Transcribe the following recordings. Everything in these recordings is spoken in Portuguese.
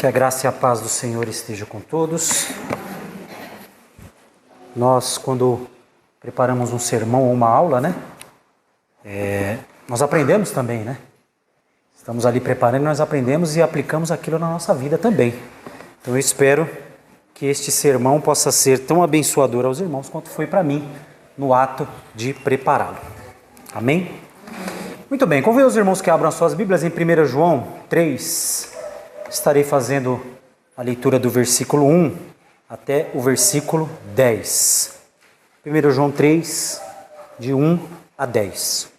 Que a graça e a paz do Senhor esteja com todos. Nós, quando preparamos um sermão ou uma aula, né? Nós aprendemos também, né? Estamos ali preparando, nós aprendemos e aplicamos aquilo na nossa vida também. Então eu espero que este sermão possa ser tão abençoador aos irmãos quanto foi para mim no ato de prepará-lo. Amém? Muito bem, convido os irmãos que abram as suas Bíblias em 1 João 3. Estarei fazendo a leitura do versículo 1 até o versículo 10. 1 João 3, de 1 a 10.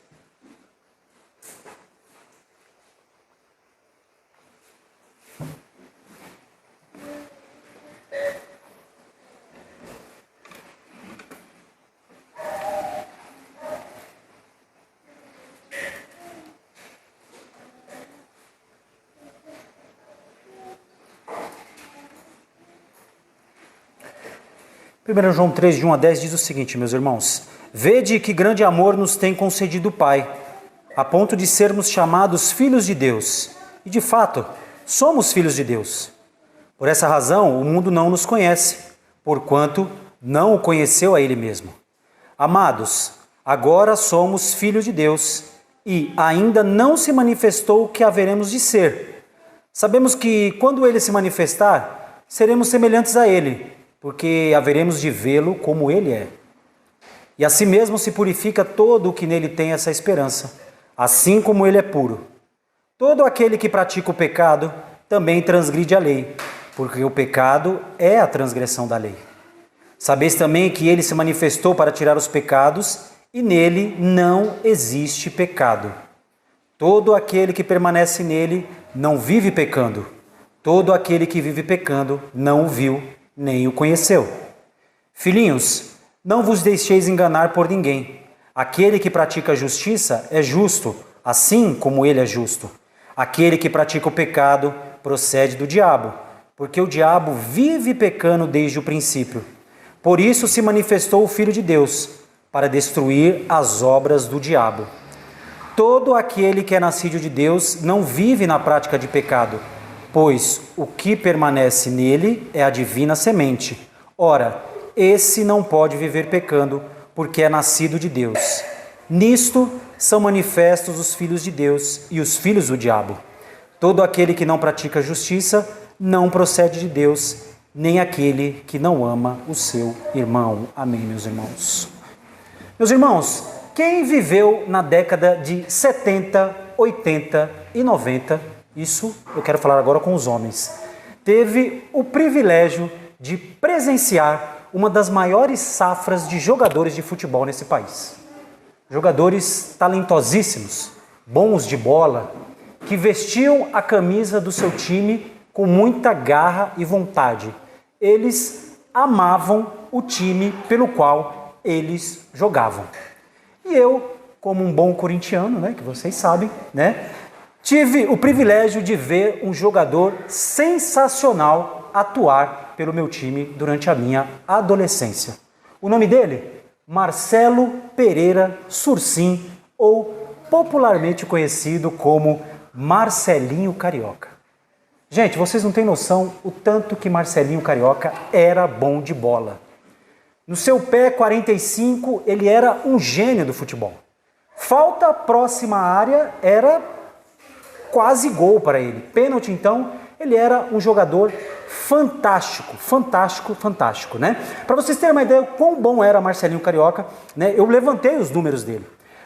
Primeiro João 3, de 1 a 10 diz o seguinte, meus irmãos: Vede que grande amor nos tem concedido o Pai, a ponto de sermos chamados filhos de Deus. E de fato, somos filhos de Deus. Por essa razão, o mundo não nos conhece, porquanto não o conheceu a Ele mesmo. Amados, agora somos filhos de Deus, e ainda não se manifestou o que haveremos de ser. Sabemos que, quando Ele se manifestar, seremos semelhantes a Ele, porque haveremos de vê-lo como Ele é. E assim mesmo se purifica todo o que nele tem essa esperança, assim como Ele é puro. Todo aquele que pratica o pecado também transgride a lei, porque o pecado é a transgressão da lei. Sabeis também que Ele se manifestou para tirar os pecados, e nele não existe pecado. Todo aquele que permanece nele não vive pecando. Todo aquele que vive pecando não o viu, nem o conheceu. Filhinhos, não vos deixeis enganar por ninguém. Aquele que pratica a justiça é justo, assim como Ele é justo. Aquele que pratica o pecado procede do diabo, porque o diabo vive pecando desde o princípio. Por isso se manifestou o Filho de Deus, para destruir as obras do diabo. Todo aquele que é nascido de Deus não vive na prática de pecado, pois o que permanece nele é a divina semente. Ora, esse não pode viver pecando, porque é nascido de Deus. Nisto são manifestos os filhos de Deus e os filhos do diabo. Todo aquele que não pratica a justiça não procede de Deus, nem aquele que não ama o seu irmão. Amém, meus irmãos. Meus irmãos, quem viveu na década de 70, 80 e 90, isso eu quero falar agora com os homens, teve o privilégio de presenciar uma das maiores safras de jogadores de futebol nesse país. Jogadores talentosíssimos, bons de bola, que vestiam a camisa do seu time com muita garra e vontade. Eles amavam o time pelo qual eles jogavam. E eu, como um bom corintiano, né, que vocês sabem, né, tive o privilégio de ver um jogador sensacional atuar pelo meu time durante a minha adolescência. O nome dele? Marcelo Pereira Sursim, ou popularmente conhecido como Marcelinho Carioca. Gente, vocês não têm noção o tanto que Marcelinho Carioca era bom de bola. No seu pé 45, ele era um gênio do futebol. Falta próxima à área era quase gol para ele. Pênalti, então, ele era um jogador fantástico, né? Para vocês terem uma ideia quão bom era Marcelinho Carioca, né? Eu levantei os números dele.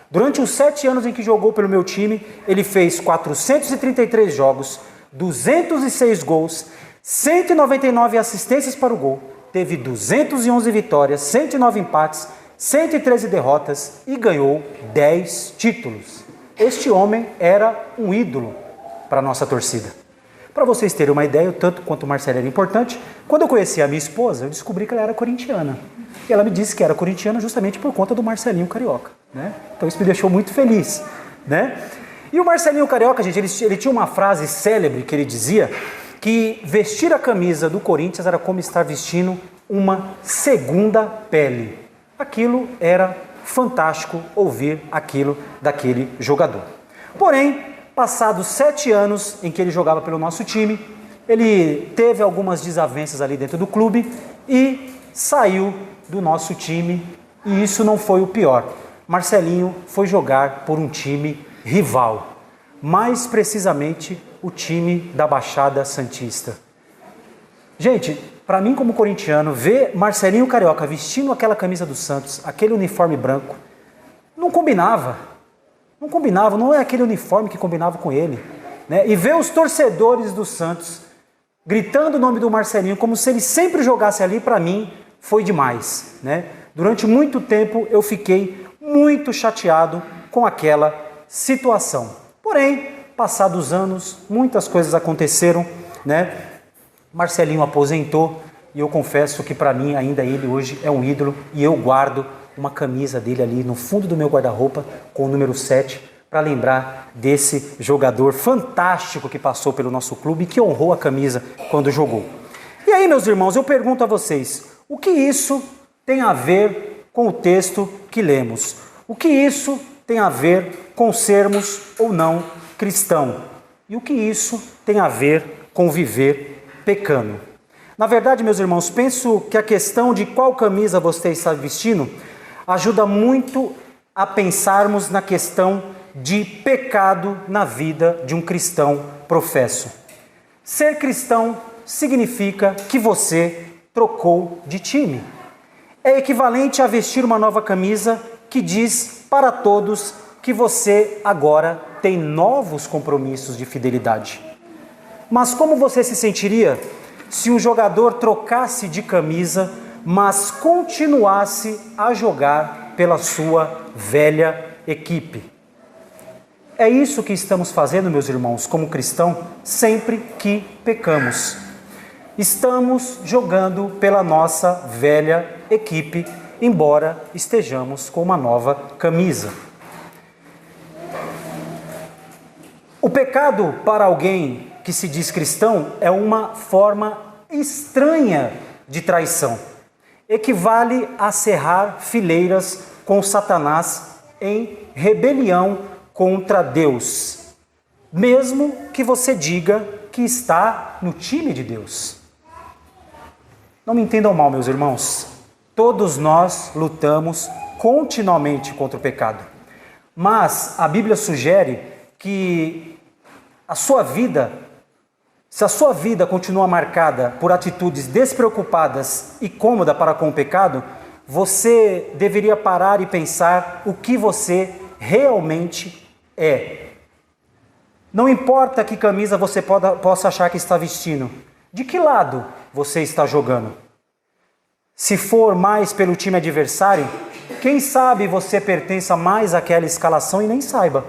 Durante os 7 anos em que jogou pelo meu time, ele fez 433 jogos, 206 gols, 199 assistências para o gol, teve 211 vitórias, 109 empates, 113 derrotas e ganhou 10 títulos. Este homem era um ídolo para a nossa torcida. Para vocês terem uma ideia, o tanto quanto o Marcelo era importante, quando eu conheci a minha esposa, eu descobri que ela era corintiana. E ela me disse que era corintiana justamente por conta do Marcelinho Carioca, né? Então isso me deixou muito feliz, né? E o Marcelinho Carioca, gente, ele tinha uma frase célebre que ele dizia que vestir a camisa do Corinthians era como estar vestindo uma segunda pele. Aquilo era fantástico ouvir aquilo daquele jogador. Porém, passados 7 anos em que ele jogava pelo nosso time, Ele teve algumas desavenças ali dentro do clube e saiu do nosso time, e isso não foi o pior. Marcelinho foi jogar por um time rival, mais precisamente o time da Baixada Santista. Gente, para mim como corintiano, ver Marcelinho Carioca vestindo aquela camisa do Santos, aquele uniforme branco, não combinava. Não combinava, não é aquele uniforme que combinava com ele, né? E ver os torcedores do Santos gritando o nome do Marcelinho como se ele sempre jogasse ali, para mim, foi demais, né? Durante muito tempo eu fiquei muito chateado com aquela situação. Porém, passados os anos, muitas coisas aconteceram, né? Marcelinho aposentou e eu confesso que para mim ainda ele hoje é um ídolo, e eu guardo uma camisa dele ali no fundo do meu guarda-roupa com o número 7 para lembrar desse jogador fantástico que passou pelo nosso clube e que honrou a camisa quando jogou. E aí, meus irmãos, eu pergunto a vocês, o que isso tem a ver com o texto que lemos? O que isso tem a ver com sermos ou não cristão? E o que isso tem a ver com viver pecando? Na verdade, meus irmãos, penso que a questão de qual camisa você está vestindo ajuda muito a pensarmos na questão de pecado na vida de um cristão professo. Ser cristão significa que você trocou de time. É equivalente a vestir uma nova camisa que diz para todos que você agora tem novos compromissos de fidelidade. Mas como você se sentiria se um jogador trocasse de camisa, mas continuasse a jogar pela sua velha equipe? É isso que estamos fazendo, meus irmãos, como cristão, sempre que pecamos. Estamos jogando pela nossa velha equipe, embora estejamos com uma nova camisa. O pecado para alguém que se diz cristão é uma forma estranha de traição. Equivale a cerrar fileiras com Satanás em rebelião contra Deus, mesmo que você diga que está no time de Deus. Não me entendam mal, meus irmãos, todos nós lutamos continuamente contra o pecado, mas a Bíblia sugere que se a sua vida continua marcada por atitudes despreocupadas e cômodas para com o pecado, você deveria parar e pensar o que você realmente é. Não importa que camisa você possa achar que está vestindo, de que lado você está jogando. Se for mais pelo time adversário, quem sabe você pertença mais àquela escalação e nem saiba.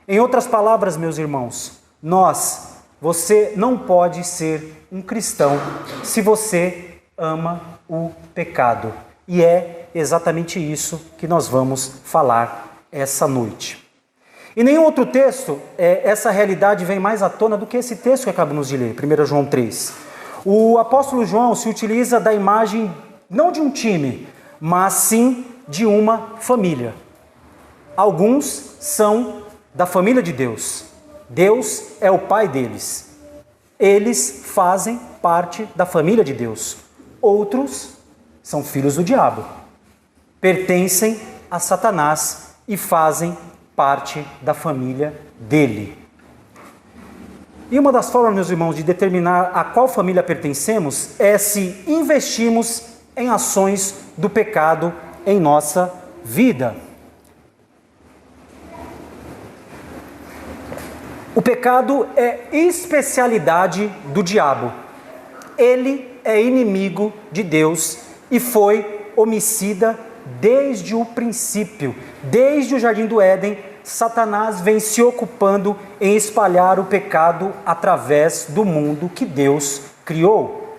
Em outras palavras, meus irmãos, você não pode ser um cristão se você ama o pecado. E é exatamente isso que nós vamos falar essa noite. Em nenhum outro texto, essa realidade vem mais à tona do que esse texto que acabamos de ler, 1 João 3. O apóstolo João se utiliza da imagem não de um time, mas sim de uma família. Alguns são da família de Deus. Deus é o pai deles. Eles fazem parte da família de Deus. Outros são filhos do diabo. Pertencem a Satanás e fazem parte da família dele. E uma das formas, meus irmãos, de determinar a qual família pertencemos é se investimos em ações do pecado em nossa vida. O pecado é especialidade do diabo. Ele é inimigo de Deus e foi homicida desde o princípio. Desde o Jardim do Éden, Satanás vem se ocupando em espalhar o pecado através do mundo que Deus criou.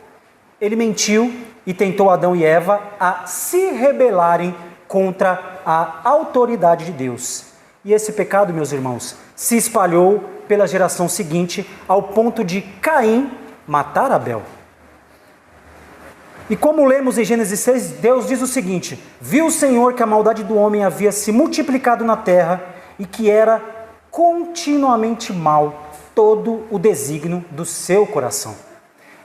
Ele mentiu e tentou Adão e Eva a se rebelarem contra a autoridade de Deus. E esse pecado, meus irmãos, se espalhou pela geração seguinte, ao ponto de Caim matar Abel. E como lemos em Gênesis 6, Deus diz o seguinte: viu o Senhor que a maldade do homem havia se multiplicado na terra e que era continuamente mal todo o desígnio do seu coração.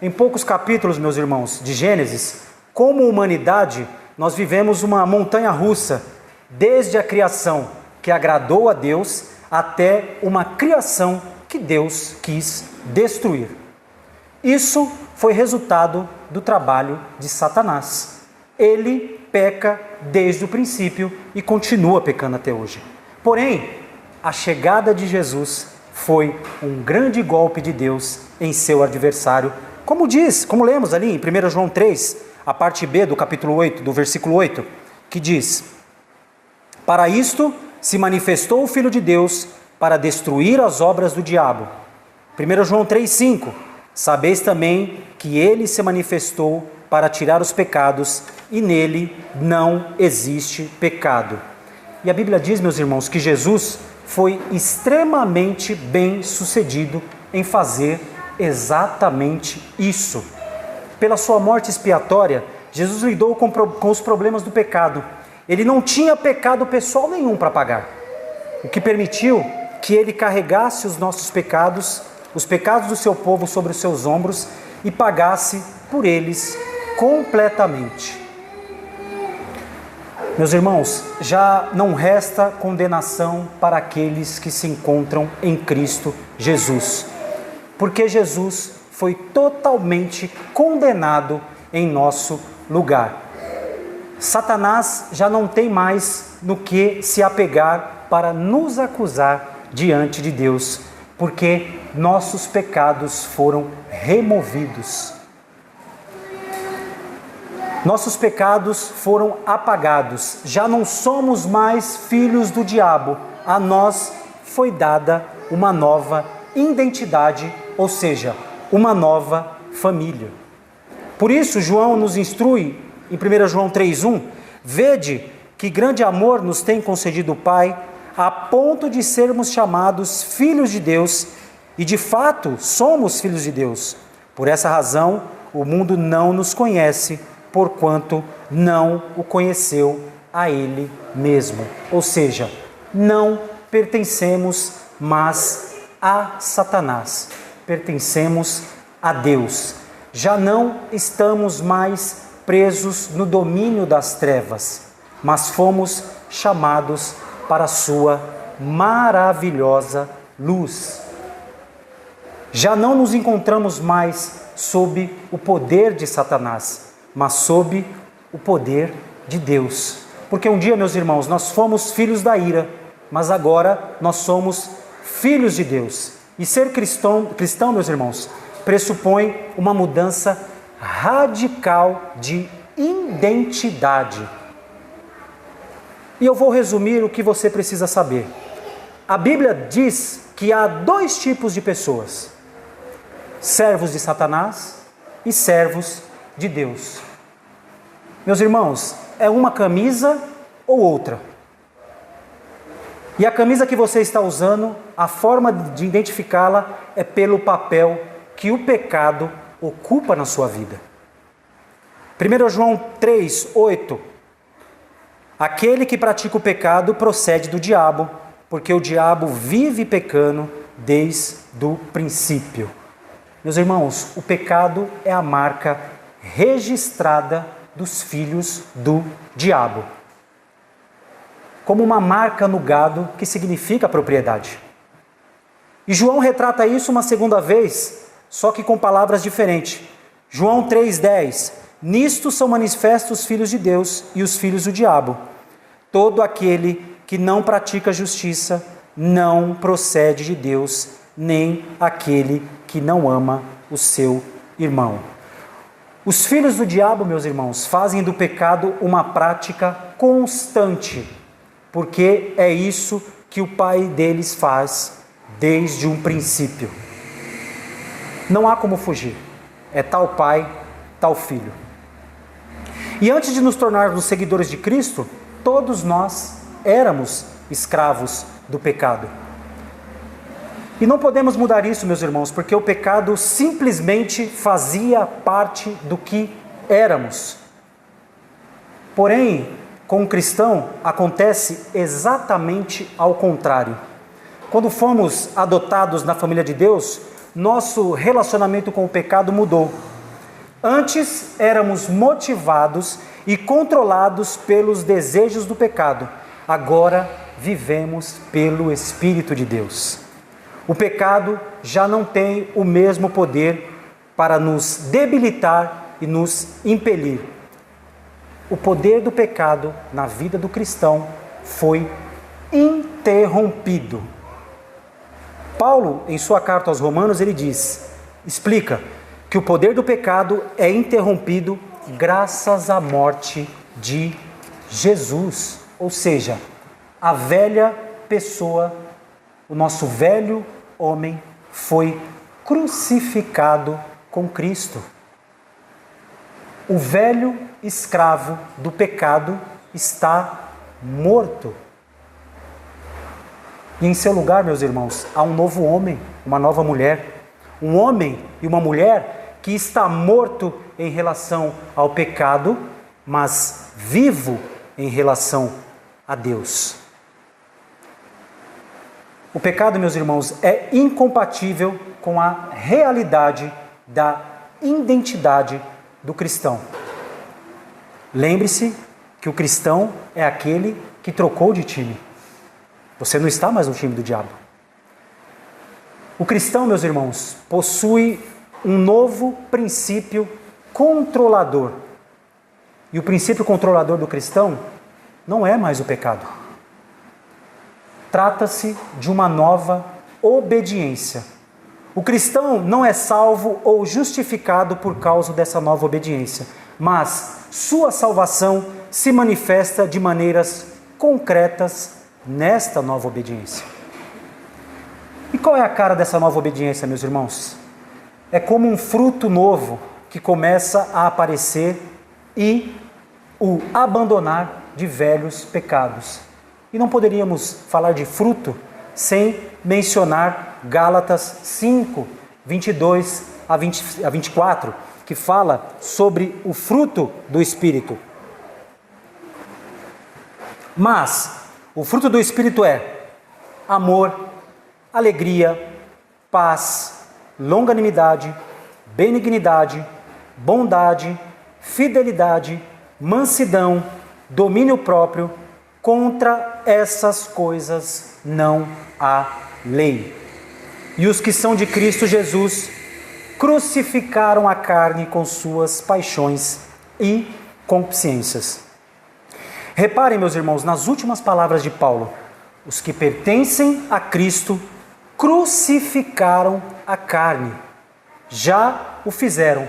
Em poucos capítulos, meus irmãos, de Gênesis, como humanidade, nós vivemos uma montanha-russa, desde a criação que agradou a Deus, até uma criação que Deus quis destruir. Isso foi resultado do trabalho de Satanás. Ele peca desde o princípio e continua pecando até hoje. Porém, a chegada de Jesus foi um grande golpe de Deus em seu adversário, como lemos ali em 1 João 3, a parte B do capítulo 8, do versículo 8, que diz: para isto se manifestou o Filho de Deus, para destruir as obras do diabo. 1 João 3,5, sabeis também que ele se manifestou para tirar os pecados, e nele não existe pecado. E a Bíblia diz, meus irmãos, que Jesus foi extremamente bem sucedido em fazer exatamente isso. Pela sua morte expiatória, Jesus lidou com os problemas do pecado. Ele não tinha pecado pessoal nenhum para pagar, o que permitiu que ele carregasse os nossos pecados, os pecados do seu povo sobre os seus ombros e pagasse por eles completamente. Meus irmãos, já não resta condenação para aqueles que se encontram em Cristo Jesus, porque Jesus foi totalmente condenado em nosso lugar. Satanás já não tem mais no que se apegar para nos acusar diante de Deus, porque nossos pecados foram removidos. Nossos pecados foram apagados, já não somos mais filhos do diabo, a nós foi dada uma nova identidade, ou seja, uma nova família. Por isso, João nos instrui, em 1 João 3,1, vede que grande amor nos tem concedido o Pai, a ponto de sermos chamados filhos de Deus, e de fato somos filhos de Deus. Por essa razão, o mundo não nos conhece, porquanto não o conheceu a Ele mesmo. Ou seja, não pertencemos mais a Satanás, pertencemos a Deus. Já não estamos mais presos no domínio das trevas, mas fomos chamados para a sua maravilhosa luz. Já não nos encontramos mais sob o poder de Satanás, mas sob o poder de Deus. Porque um dia, meus irmãos, nós fomos filhos da ira, mas agora nós somos filhos de Deus. E ser cristão, meus irmãos, pressupõe uma mudança radical de identidade. E eu vou resumir o que você precisa saber. A Bíblia diz que há dois tipos de pessoas: servos de Satanás e servos de Deus. Meus irmãos, é uma camisa ou outra. E a camisa que você está usando, a forma de identificá-la é pelo papel que o pecado ocupa na sua vida. 1 João 3,8, aquele que pratica o pecado procede do diabo, porque o diabo vive pecando desde o princípio. Meus irmãos, o pecado é a marca registrada dos filhos do diabo, como uma marca no gado, que significa propriedade. E João retrata isso uma segunda vez, só que com palavras diferentes. João 3,10, nisto são manifestos os filhos de Deus e os filhos do diabo. Todo aquele que não pratica justiça não procede de Deus, nem aquele que não ama o seu irmão. Os filhos do diabo, meus irmãos, fazem do pecado uma prática constante, porque é isso que o pai deles faz desde um princípio. Não há como fugir, é tal pai, tal filho. E antes de nos tornarmos seguidores de Cristo, todos nós éramos escravos do pecado. E não podemos mudar isso, meus irmãos, porque o pecado simplesmente fazia parte do que éramos. Porém, com o cristão acontece exatamente ao contrário. Quando fomos adotados na família de Deus, nosso relacionamento com o pecado mudou. Antes éramos motivados e controlados pelos desejos do pecado. Agora vivemos pelo Espírito de Deus. O pecado já não tem o mesmo poder para nos debilitar e nos impelir. O poder do pecado na vida do cristão foi interrompido. Paulo, em sua carta aos Romanos, ele explica que o poder do pecado é interrompido graças à morte de Jesus. Ou seja, a velha pessoa, o nosso velho homem, foi crucificado com Cristo. O velho escravo do pecado está morto. E em seu lugar, meus irmãos, há um novo homem, uma nova mulher. Um homem e uma mulher que está morto em relação ao pecado, mas vivo em relação a Deus. O pecado, meus irmãos, é incompatível com a realidade da identidade do cristão. Lembre-se que o cristão é aquele que trocou de time. Você não está mais no time do diabo. O cristão, meus irmãos, possui um novo princípio controlador. E o princípio controlador do cristão não é mais o pecado. Trata-se de uma nova obediência. O cristão não é salvo ou justificado por causa dessa nova obediência, mas sua salvação se manifesta de maneiras concretas nesta nova obediência. E qual é a cara dessa nova obediência, meus irmãos? É como um fruto novo que começa a aparecer e o abandonar de velhos pecados. E não poderíamos falar de fruto sem mencionar Gálatas 5, 22 a 24, que fala sobre o fruto do Espírito. Mas o fruto do Espírito é amor, alegria, paz, longanimidade, benignidade, bondade, fidelidade, mansidão, domínio próprio. Contra essas coisas não há lei. E os que são de Cristo Jesus crucificaram a carne com suas paixões e concupiscências. Reparem, meus irmãos, nas últimas palavras de Paulo: os que pertencem a Cristo crucificaram a carne. Já o fizeram,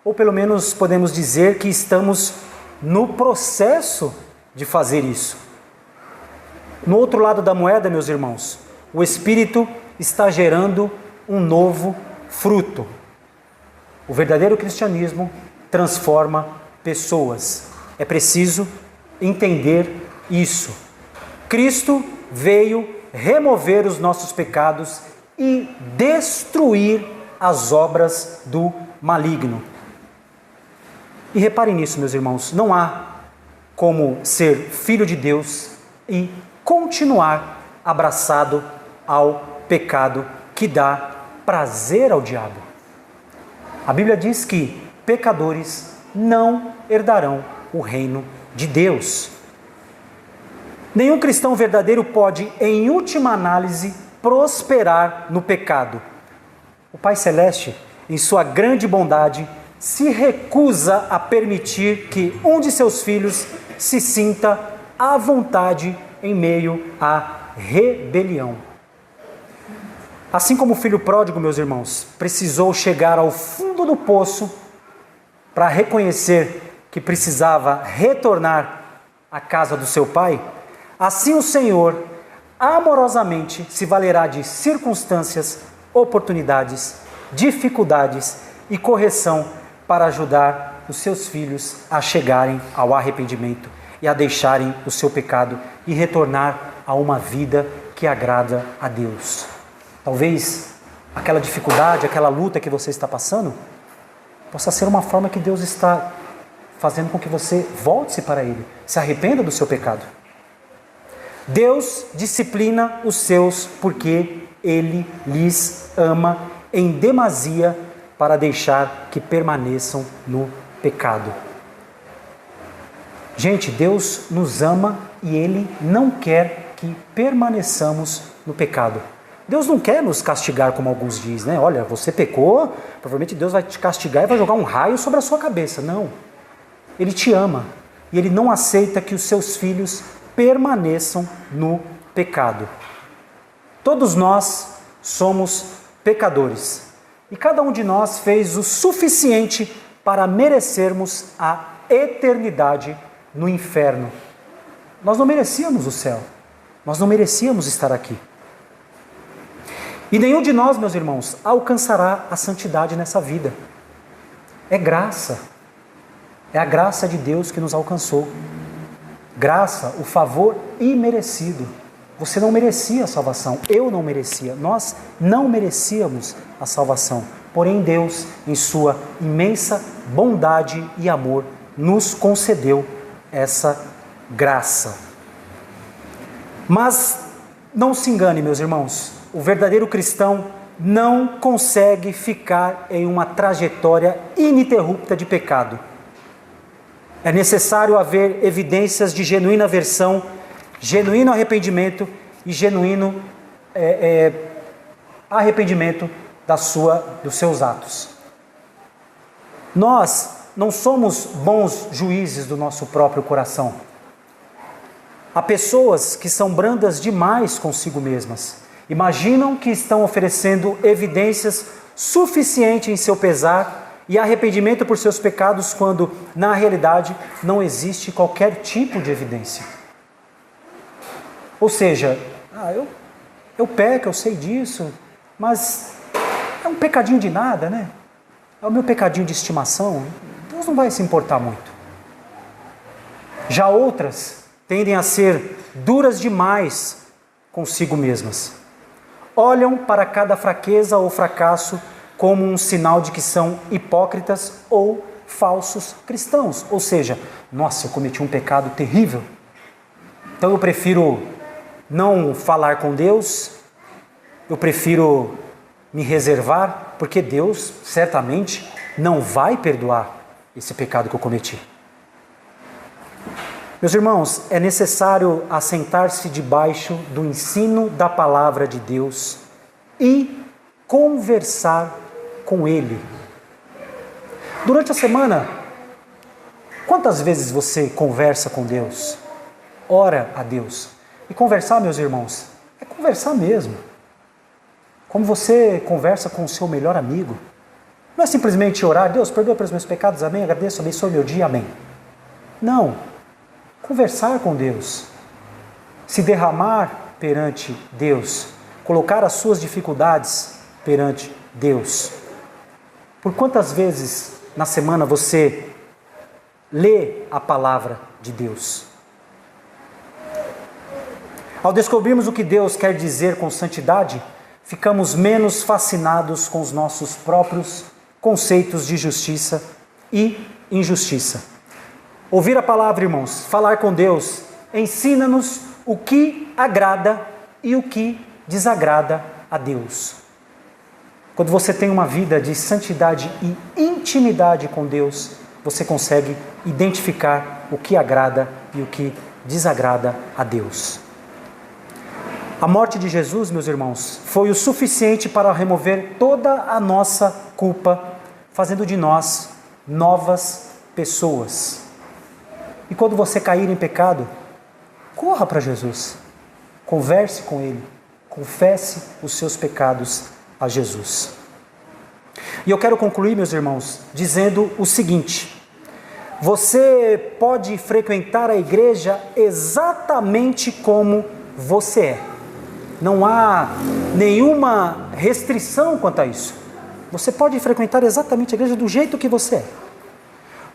ou pelo menos podemos dizer que estamos no processo de fazer isso. No outro lado da moeda, meus irmãos, o Espírito está gerando um novo fruto. O verdadeiro cristianismo transforma pessoas. É preciso entender isso. Cristo veio remover os nossos pecados e destruir as obras do maligno. E reparem nisso, meus irmãos, não há como ser filho de Deus e continuar abraçado ao pecado que dá prazer ao diabo. A Bíblia diz que pecadores não herdarão o reino de Deus. Nenhum cristão verdadeiro pode, em última análise, prosperar no pecado. O Pai Celeste, em sua grande bondade, se recusa a permitir que um de seus filhos se sinta à vontade em meio à rebelião. Assim como o filho pródigo, meus irmãos, precisou chegar ao fundo do poço para reconhecer que precisava retornar à casa do seu pai, assim o Senhor amorosamente se valerá de circunstâncias, oportunidades, dificuldades e correção para ajudar os seus filhos a chegarem ao arrependimento e a deixarem o seu pecado e retornar a uma vida que agrada a Deus. Talvez aquela dificuldade, aquela luta que você está passando, possa ser uma forma que Deus está fazendo com que você volte-se para Ele, se arrependa do seu pecado. Deus disciplina os seus porque Ele lhes ama em demasia para deixar que permaneçam no pecado. Gente, Deus nos ama e Ele não quer que permaneçamos no pecado. Deus não quer nos castigar, como alguns dizem, né? Olha, você pecou, provavelmente Deus vai te castigar e vai jogar um raio sobre a sua cabeça. Não. Ele te ama e Ele não aceita que os seus filhos permaneçam no pecado. Todos nós somos pecadores e cada um de nós fez o suficiente para merecermos a eternidade no inferno. Nós não merecíamos o céu, nós não merecíamos estar aqui. E nenhum de nós, meus irmãos, alcançará a santidade nessa vida. É graça. É a graça de Deus que nos alcançou. Graça, o favor imerecido. Você não merecia a salvação, eu não merecia, nós não merecíamos a salvação. Porém, Deus, em sua imensa bondade e amor, nos concedeu essa graça. Mas não se engane, meus irmãos, o verdadeiro cristão não consegue ficar em uma trajetória ininterrupta de pecado. É necessário haver evidências de genuína aversão, genuíno arrependimento e genuíno arrependimento dos seus atos. Nós não somos bons juízes do nosso próprio coração. Há pessoas que são brandas demais consigo mesmas. Imaginam que estão oferecendo evidências suficientes em seu pesar e arrependimento por seus pecados, quando, na realidade, não existe qualquer tipo de evidência. Ou seja, eu peco, eu sei disso, mas é um pecadinho de nada, né? É o meu pecadinho de estimação, Deus não vai se importar muito. Já outras tendem a ser duras demais consigo mesmas. Olham para cada fraqueza ou fracasso como um sinal de que são hipócritas ou falsos cristãos. Ou seja, nossa, eu cometi um pecado terrível, então eu prefiro não falar com Deus, eu prefiro me reservar, porque Deus certamente não vai perdoar esse pecado que eu cometi. Meus irmãos, é necessário assentar-se debaixo do ensino da palavra de Deus e conversar com Ele. Durante a semana, quantas vezes você conversa com Deus? Ora a Deus. E conversar, meus irmãos, é conversar mesmo. Como você conversa com o seu melhor amigo. Não é simplesmente orar, Deus, perdoa pelos meus pecados, amém, agradeço, abençoe meu dia, amém. Não. Conversar com Deus, se derramar perante Deus, colocar as suas dificuldades perante Deus. Por quantas vezes na semana você lê a palavra de Deus? Ao descobrirmos o que Deus quer dizer com santidade, ficamos menos fascinados com os nossos próprios conceitos de justiça e injustiça. Ouvir a palavra, irmãos, falar com Deus, ensina-nos o que agrada e o que desagrada a Deus. Quando você tem uma vida de santidade e intimidade com Deus, você consegue identificar o que agrada e o que desagrada a Deus. A morte de Jesus, meus irmãos, foi o suficiente para remover toda a nossa culpa, fazendo de nós novas pessoas. E quando você cair em pecado, corra para Jesus, converse com Ele, confesse os seus pecados a Jesus. E eu quero concluir, meus irmãos, dizendo o seguinte: você pode frequentar a igreja exatamente como você é. Não há nenhuma restrição quanto a isso. Você pode frequentar exatamente a igreja do jeito que você é.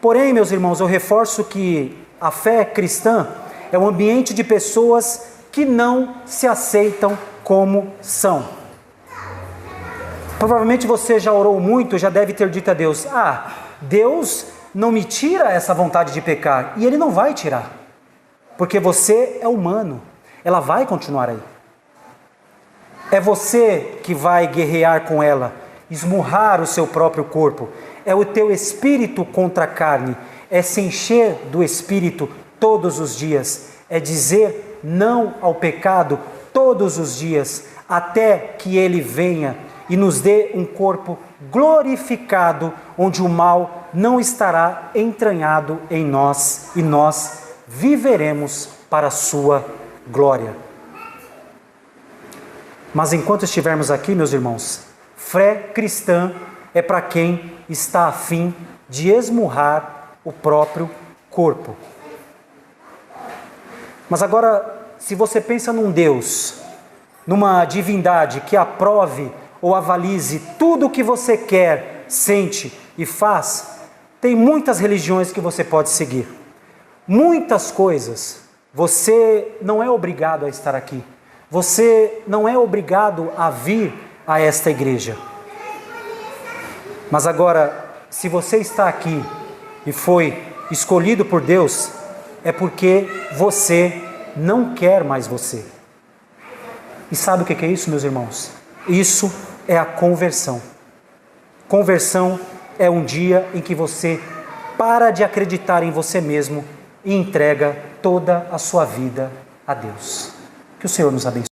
Porém, meus irmãos, eu reforço que a fé cristã é um ambiente de pessoas que não se aceitam como são. Provavelmente você já orou muito, já deve ter dito a Deus: Deus não me tira essa vontade de pecar, e Ele não vai tirar, porque você é humano, ela vai continuar aí. É você que vai guerrear com ela, esmurrar o seu próprio corpo. É o teu espírito contra a carne. É se encher do espírito todos os dias. É dizer não ao pecado todos os dias, até que ele venha e nos dê um corpo glorificado, onde o mal não estará entranhado em nós e nós viveremos para a sua glória. Mas enquanto estivermos aqui, meus irmãos, fé cristã é para quem está a fim de esmurrar o próprio corpo. Mas agora, se você pensa num Deus, numa divindade que aprove ou avalize tudo o que você quer, sente e faz, tem muitas religiões que você pode seguir. Muitas coisas. Você não é obrigado a estar aqui. Você não é obrigado a vir a esta igreja. Mas agora, se você está aqui e foi escolhido por Deus, é porque você não quer mais você. E sabe o que é isso, meus irmãos? Isso é a conversão. Conversão é um dia em que você para de acreditar em você mesmo e entrega toda a sua vida a Deus. Que o Senhor nos abençoe.